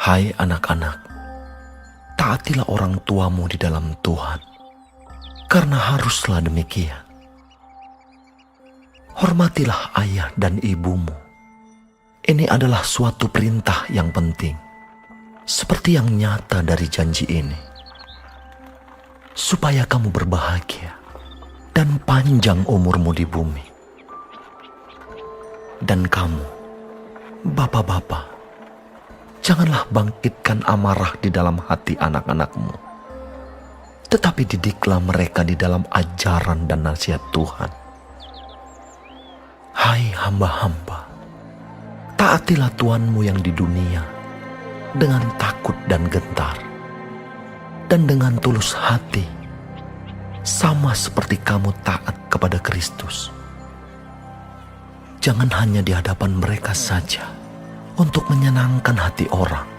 Hai anak-anak, taatilah orang tuamu di dalam Tuhan, karena haruslah demikian. Hormatilah ayah dan ibumu. Ini adalah suatu perintah yang penting, seperti yang nyata dari janji ini, supaya kamu berbahagia dan panjang umurmu di bumi. Dan kamu, bapak-bapak, janganlah bangkitkan amarah di dalam hati anak-anakmu, tetapi didiklah mereka di dalam ajaran dan nasihat Tuhan. Hai hamba-hamba, taatilah Tuhanmu yang di dunia dengan takut dan gentar, dan dengan tulus hati, sama seperti kamu taat kepada Kristus. Jangan hanya di hadapan mereka saja untuk menyenangkan hati orang,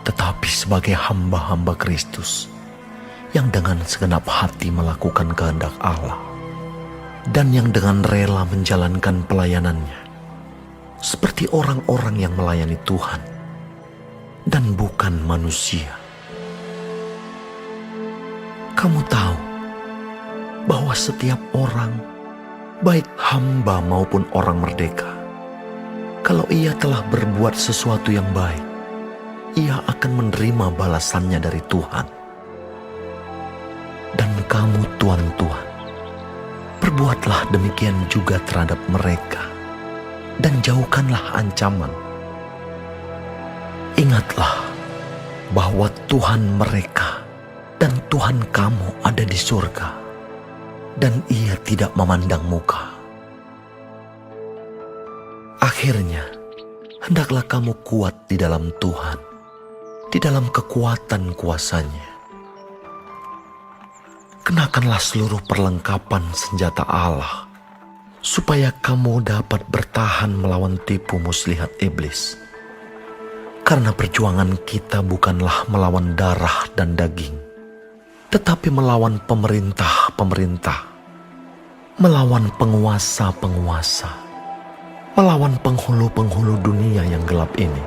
tetapi sebagai hamba-hamba Kristus yang dengan segenap hati melakukan kehendak Allah dan yang dengan rela menjalankan pelayanannya seperti orang-orang yang melayani Tuhan dan bukan manusia. Kamu tahu bahwa setiap orang, baik hamba maupun orang merdeka, kalau ia telah berbuat sesuatu yang baik, ia akan menerima balasannya dari Tuhan. Dan kamu tuan-tuan, perbuatlah demikian juga terhadap mereka, dan jauhkanlah ancaman. Ingatlah bahwa Tuhan mereka dan Tuhan kamu ada di surga, dan ia tidak memandang muka. Akhirnya, hendaklah kamu kuat di dalam Tuhan, di dalam kekuatan kuasa-Nya. Kenakanlah seluruh perlengkapan senjata Allah, supaya kamu dapat bertahan melawan tipu muslihat iblis. Karena perjuangan kita bukanlah melawan darah dan daging, tetapi melawan pemerintah-pemerintah, melawan penguasa-penguasa, melawan penghulu-penghulu dunia yang gelap ini,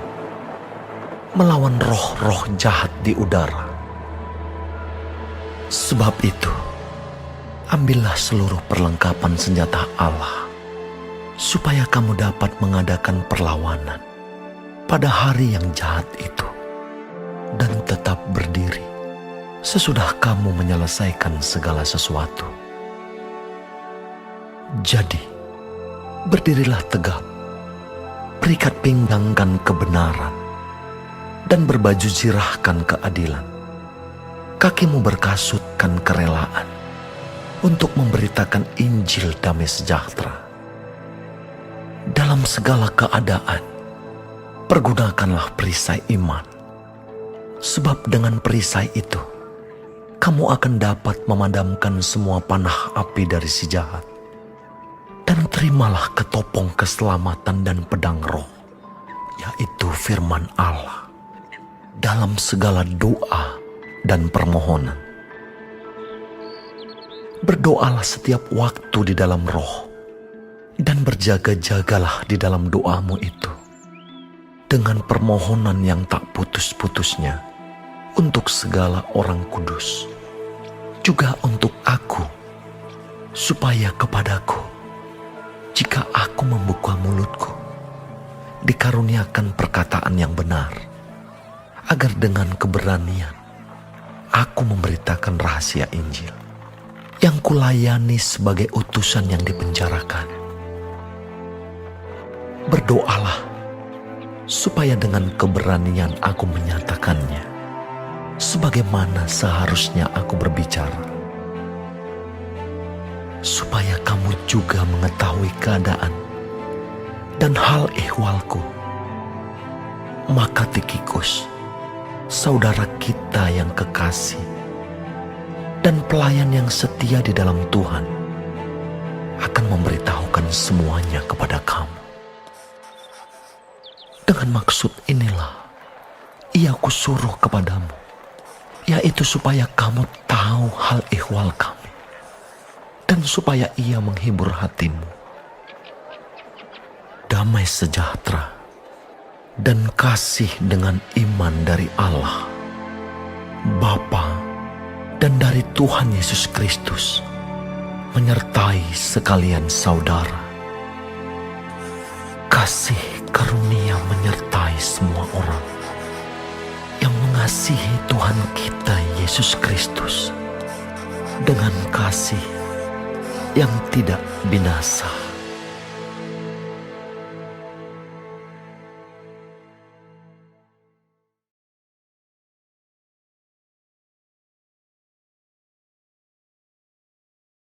melawan roh-roh jahat di udara. Sebab itu, ambillah seluruh perlengkapan senjata Allah, supaya kamu dapat mengadakan perlawanan pada hari yang jahat itu, dan tetap berdiri sesudah kamu menyelesaikan segala sesuatu. Jadi, berdirilah tegap, berikat pinggangkan kebenaran, dan berbaju zirahkan keadilan. Kakimu berkasutkan kerelaan untuk memberitakan Injil damai sejahtera. Dalam segala keadaan, pergunakanlah perisai iman, sebab dengan perisai itu, kamu akan dapat memadamkan semua panah api dari si jahat. Dan terimalah ketopong keselamatan dan pedang roh, yaitu firman Allah, dalam segala doa dan permohonan. Berdoalah setiap waktu di dalam roh, dan berjaga-jagalah di dalam doamu itu, dengan permohonan yang tak putus-putusnya untuk segala orang kudus, juga untuk aku, supaya kepadaku, jika aku membuka mulutku, dikaruniakan perkataan yang benar, agar dengan keberanian aku memberitakan rahasia Injil yang kulayani sebagai utusan yang dipenjarakan. Berdoalah supaya dengan keberanian aku menyatakannya, sebagaimana seharusnya aku berbicara, supaya kamu juga mengetahui keadaan dan hal ihwalku. Maka Tikhikus, saudara kita yang kekasih dan pelayan yang setia di dalam Tuhan, akan memberitahukan semuanya kepada kamu. Dengan maksud inilah ia kusuruh kepadamu, yaitu supaya kamu tahu hal ihwal kami, dan supaya ia menghibur hatimu. Damai sejahtera dan kasih dengan iman dari Allah, Bapa, dan dari Tuhan Yesus Kristus menyertai sekalian saudara. Kasih karunia menyertai semua orang yang mengasihi Tuhan kita Yesus Kristus dengan kasih yang tidak binasa.